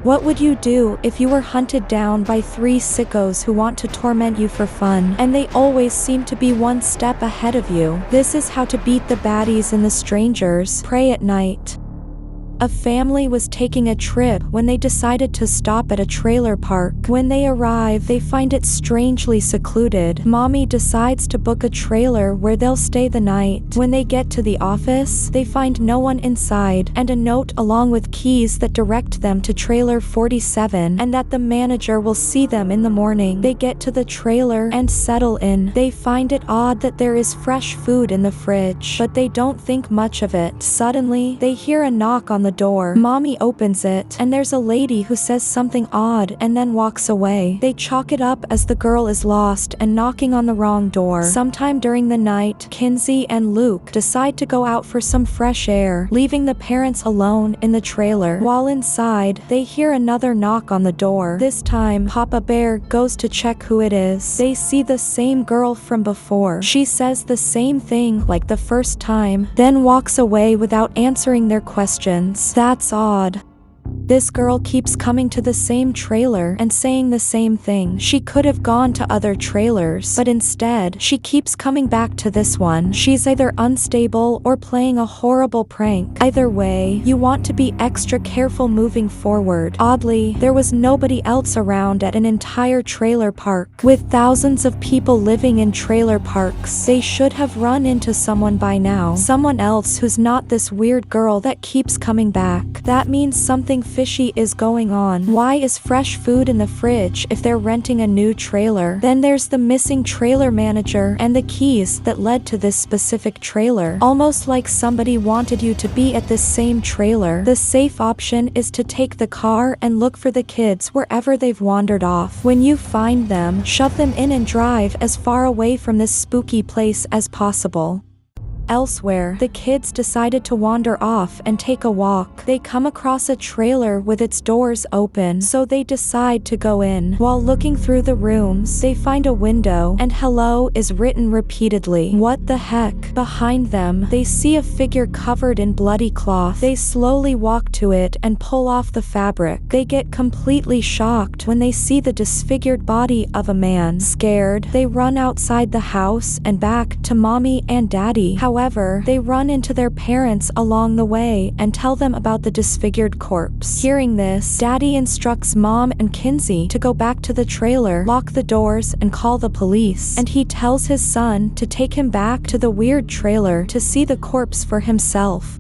What would you do if you were hunted down by 3 sickos who want to torment you for fun, and they always seem to be one step ahead of you? This is how to beat the baddies and the strangers. Pray at night. A family was taking a trip when they decided to stop at a trailer park. When they arrive, they find it strangely secluded. Mommy decides to book a trailer where they'll stay the night. When they get to the office, they find no one inside, and a note along with keys that direct them to trailer 47 and that the manager will see them in the morning. They get to the trailer and settle in. They find it odd that there is fresh food in the fridge, but they don't think much of it. Suddenly, they hear a knock on the door. Mommy opens it, and there's a lady who says something odd and then walks away. They chalk it up as the girl is lost and knocking on the wrong door. Sometime during the night, Kinsey and Luke decide to go out for some fresh air, leaving the parents alone in the trailer. While inside, they hear another knock on the door. This time, Papa Bear goes to check who it is. They see the same girl from before. She says the same thing like the first time, then walks away without answering their questions. That's odd. This girl keeps coming to the same trailer and saying the same thing. She could have gone to other trailers, but instead, she keeps coming back to this one. She's either unstable or playing a horrible prank. Either way, you want to be extra careful moving forward. Oddly, there was nobody else around at an entire trailer park. With thousands of people living in trailer parks, they should have run into someone by now. Someone else who's not this weird girl that keeps coming back. That means something fishy is going on. Why is fresh food in the fridge if they're renting a new trailer? Then there's the missing trailer manager and the keys that led to this specific trailer. Almost like somebody wanted you to be at this same trailer. The safe option is to take the car and look for the kids wherever they've wandered off. When you find them, shove them in and drive as far away from this spooky place as possible. Elsewhere, the kids decided to wander off and take a walk. They come across a trailer with its doors open, so they decide to go in. While looking through the rooms, they find a window, and hello is written repeatedly. What the heck? Behind them, they see a figure covered in bloody cloth. They slowly walk to it and pull off the fabric. They get completely shocked when they see the disfigured body of a man. Scared, they run outside the house and back to Mommy and Daddy. However, they run into their parents along the way and tell them about the disfigured corpse. Hearing this, Daddy instructs Mom and Kinsey to go back to the trailer, lock the doors, and call the police. And he tells his son to take him back to the weird trailer to see the corpse for himself.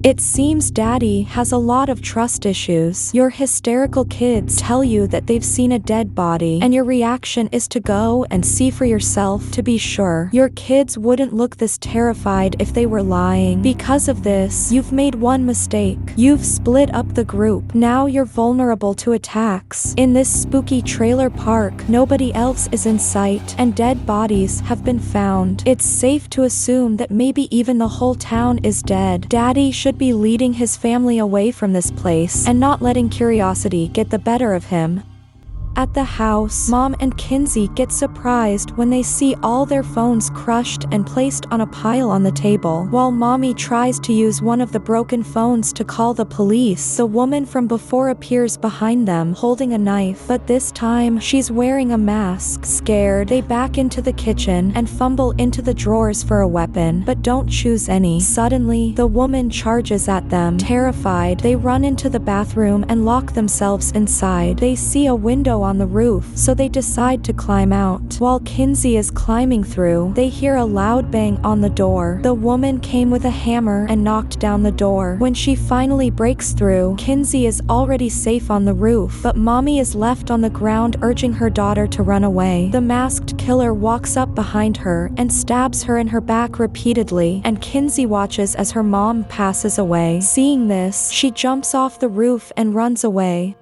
It seems Daddy has a lot of trust issues. Your hysterical kids tell you that they've seen a dead body, and your reaction is to go and see for yourself to be sure. Your kids wouldn't look this terrified if they were lying. Because of this, you've made one mistake. You've split up the group. Now you're vulnerable to attacks. In this spooky trailer park, nobody else is in sight, and dead bodies have been found. It's safe to assume that maybe even the whole town is dead. Daddy should be leading his family away from this place and not letting curiosity get the better of him. At the house, Mom and Kinsey get surprised when they see all their phones crushed and placed on a pile on the table. While Mommy tries to use one of the broken phones to call the police, the woman from before appears behind them holding a knife, but this time she's wearing a mask. Scared, they back into the kitchen and fumble into the drawers for a weapon, but don't choose any. Suddenly, the woman charges at them. Terrified, they run into the bathroom and lock themselves inside. They see a window on the roof, so they decide to climb out. While Kinsey is climbing through, they hear a loud bang on the door. The woman came with a hammer and knocked down the door. When she finally breaks through, Kinsey is already safe on the roof, but Mommy is left on the ground urging her daughter to run away. The masked killer walks up behind her and stabs her in her back repeatedly, and Kinsey watches as her mom passes away. Seeing this, she jumps off the roof and runs away.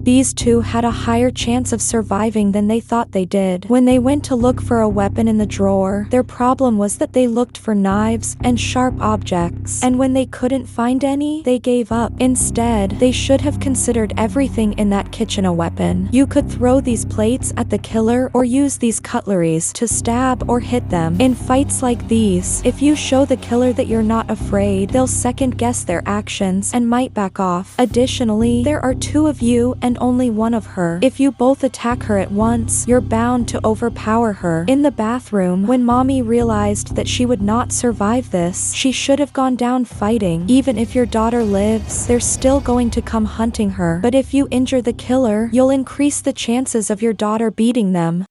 These two had a higher chance of surviving than they thought they did. When they went to look for a weapon in the drawer, their problem was that they looked for knives and sharp objects, and when they couldn't find any, they gave up. Instead, they should have considered everything in that kitchen a weapon. You could throw these plates at the killer or use these cutleries to stab or hit them. In fights like these, if you show the killer that you're not afraid, they'll second guess their actions and might back off. Additionally, there are two of you and only one of her. If you both attack her at once, you're bound to overpower her. In the bathroom, when Mommy realized that she would not survive this, she should have gone down fighting. Even if your daughter lives, they're still going to come hunting her. But if you injure the killer, you'll increase the chances of your daughter beating them.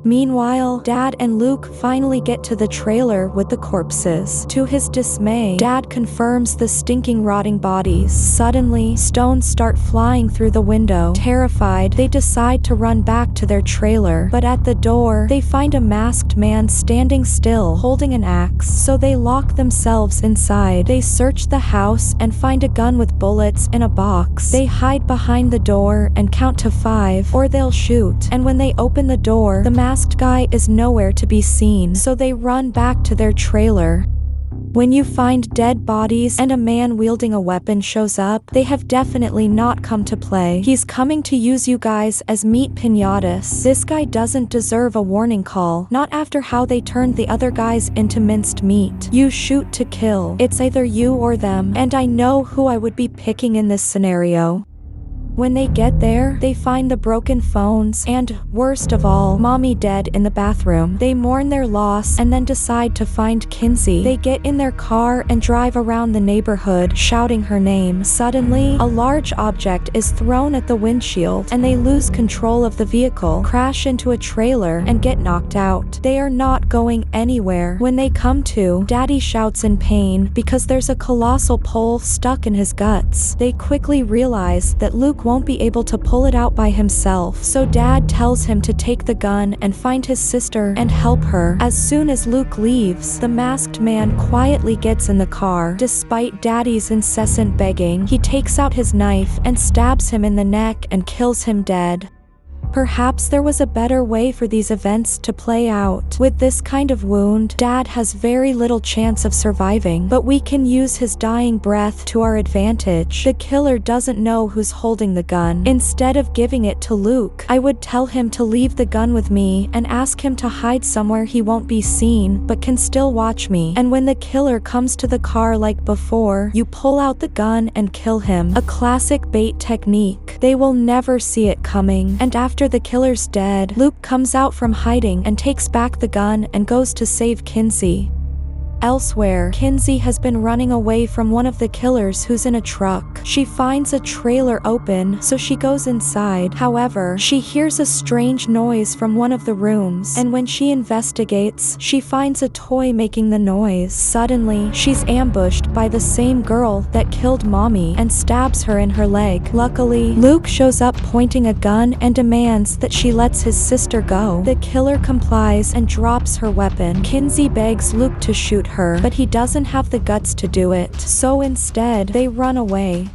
Meanwhile, Dad and Luke finally get to the trailer with the corpses. To his dismay, Dad confirms the stinking rotting bodies. Suddenly, stones start flying through the window. Terrified, they decide to run back to their trailer. But at the door, they find a masked man standing still, holding an axe. So they lock themselves inside. They search the house and find a gun with bullets in a box. They hide behind the door and count to 5, or they'll shoot. And when they open the door, the masked guy is nowhere to be seen, so they run back to their trailer. When you find dead bodies and a man wielding a weapon shows up, they have definitely not come to play. He's coming to use you guys as meat piñatas. This guy doesn't deserve a warning call, not after how they turned the other guys into minced meat. You shoot to kill. It's either you or them, and I know who I would be picking in this scenario. When they get there, they find the broken phones and, worst of all, Mommy dead in the bathroom. They mourn their loss and then decide to find Kinsey. They get in their car and drive around the neighborhood, shouting her name. Suddenly, a large object is thrown at the windshield, and they lose control of the vehicle, crash into a trailer, and get knocked out. They are not going anywhere. When they come to, Daddy shouts in pain because there's a colossal pole stuck in his guts. They quickly realize that Luke won't be able to pull it out by himself, so Dad tells him to take the gun and find his sister and help her. As soon as Luke leaves, the masked man quietly gets in the car. Despite Daddy's incessant begging, he takes out his knife and stabs him in the neck and kills him dead. Perhaps there was a better way for these events to play out. With this kind of wound, Dad has very little chance of surviving, but we can use his dying breath to our advantage. The killer doesn't know who's holding the gun. Instead of giving it to Luke, I would tell him to leave the gun with me and ask him to hide somewhere he won't be seen, but can still watch me. And when the killer comes to the car like before, you pull out the gun and kill him. A classic bait technique. They will never see it coming. And after the killer's dead, Luke comes out from hiding and takes back the gun and goes to save Kinsey. Elsewhere, Kinsey has been running away from one of the killers who's in a truck. She finds a trailer open, so she goes inside. However, she hears a strange noise from one of the rooms, and when she investigates, she finds a toy making the noise. Suddenly, she's ambushed by the same girl that killed Mommy and stabs her in her leg. Luckily, Luke shows up pointing a gun and demands that she lets his sister go. The killer complies and drops her weapon. Kinsey begs Luke to shoot her, but he doesn't have the guts to do it, so instead, they run away.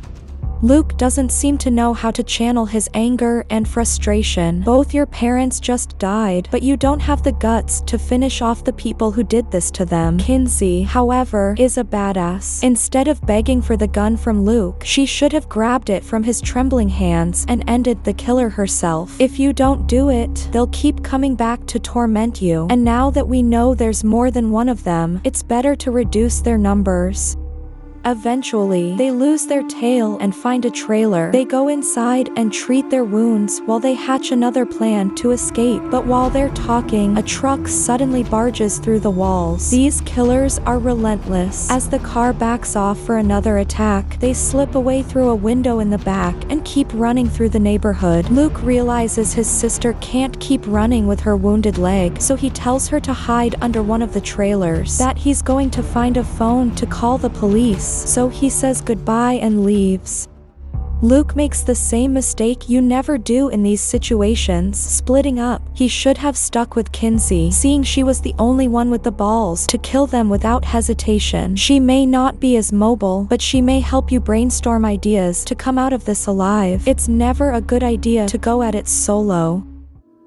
Luke doesn't seem to know how to channel his anger and frustration. Both your parents just died, but you don't have the guts to finish off the people who did this to them. Kinsey, however, is a badass. Instead of begging for the gun from Luke, she should have grabbed it from his trembling hands and ended the killer herself. If you don't do it, they'll keep coming back to torment you. And now that we know there's more than one of them, it's better to reduce their numbers. Eventually, they lose their tail and find a trailer. They go inside and treat their wounds while they hatch another plan to escape. But while they're talking, a truck suddenly barges through the walls. These killers are relentless. As the car backs off for another attack, they slip away through a window in the back and keep running through the neighborhood. Luke realizes his sister can't keep running with her wounded leg, so he tells her to hide under one of the trailers. That he's going to find a phone to call the police. So he says goodbye and leaves. Luke makes the same mistake you never do in these situations, splitting up. He should have stuck with Kinsey, seeing she was the only one with the balls to kill them without hesitation. She may not be as mobile, but she may help you brainstorm ideas to come out of this alive. It's never a good idea to go at it solo.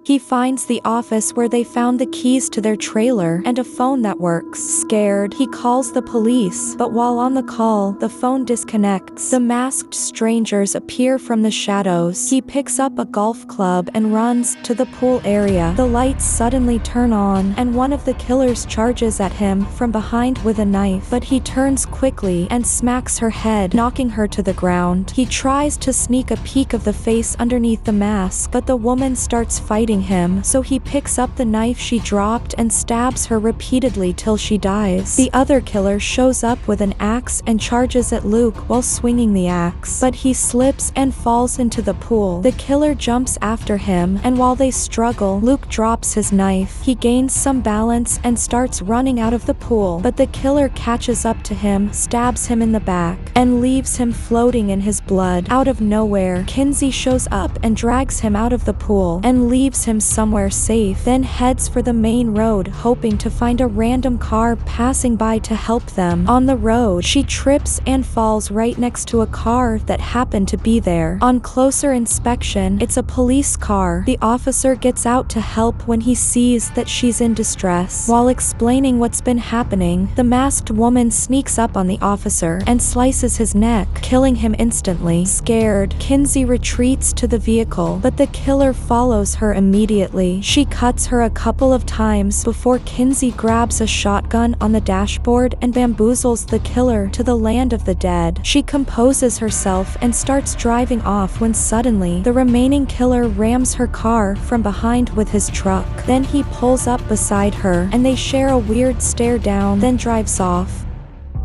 He finds the office where they found the keys to their trailer and a phone that works. Scared, he calls the police, but while on the call, the phone disconnects. The masked strangers appear from the shadows. He picks up a golf club and runs to the pool area. The lights suddenly turn on, and one of the killers charges at him from behind with a knife, but he turns quickly and smacks her head, knocking her to the ground. He tries to sneak a peek of the face underneath the mask, but the woman starts fighting him, so he picks up the knife she dropped and stabs her repeatedly till she dies. The other killer shows up with an axe and charges at Luke while swinging the axe, but he slips and falls into the pool. The killer jumps after him, and while they struggle, Luke drops his knife. He gains some balance and starts running out of the pool, but the killer catches up to him, stabs him in the back, and leaves him floating in his blood. Out of nowhere, Kinsey shows up and drags him out of the pool and leaves him somewhere safe, then heads for the main road, hoping to find a random car passing by to help them. On the road, she trips and falls right next to a car that happened to be there. On closer inspection, it's a police car. The officer gets out to help when he sees that she's in distress. While explaining what's been happening, the masked woman sneaks up on the officer and slices his neck, killing him instantly. Scared, Kinsey retreats to the vehicle, but the killer follows her immediately. She cuts her a couple of times before Kinsey grabs a shotgun on the dashboard and bamboozles the killer to the land of the dead. She composes herself and starts driving off when suddenly the remaining killer rams her car from behind with his truck. Then he pulls up beside her and they share a weird stare down, then drives off.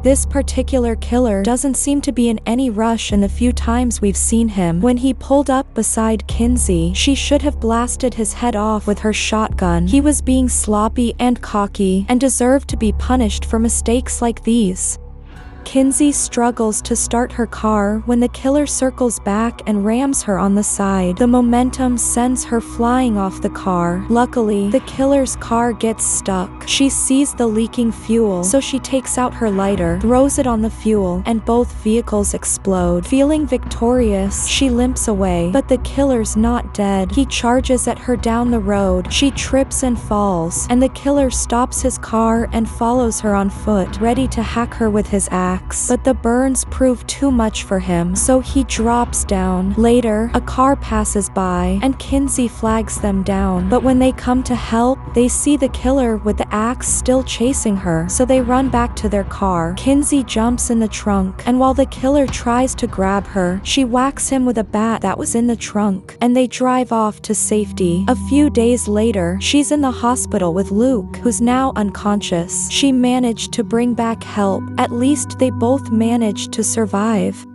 This particular killer doesn't seem to be in any rush in the few times we've seen him. When he pulled up beside Kinsey, she should have blasted his head off with her shotgun. He was being sloppy and cocky and deserved to be punished for mistakes like these. Kinsey struggles to start her car when the killer circles back and rams her on the side. The momentum sends her flying off the car. Luckily, the killer's car gets stuck. She sees the leaking fuel, so she takes out her lighter, throws it on the fuel, and both vehicles explode. Feeling victorious, she limps away, but the killer's not dead. He charges at her down the road. She trips and falls, and the killer stops his car and follows her on foot, ready to hack her with his axe. But the burns prove too much for him, so he drops down. Later, a car passes by, and Kinsey flags them down. But when they come to help, they see the killer with the axe still chasing her, so they run back to their car. Kinsey jumps in the trunk, and while the killer tries to grab her, she whacks him with a bat that was in the trunk, and they drive off to safety. A few days later, she's in the hospital with Luke, who's now unconscious. She managed to bring back help. At least they both managed to survive.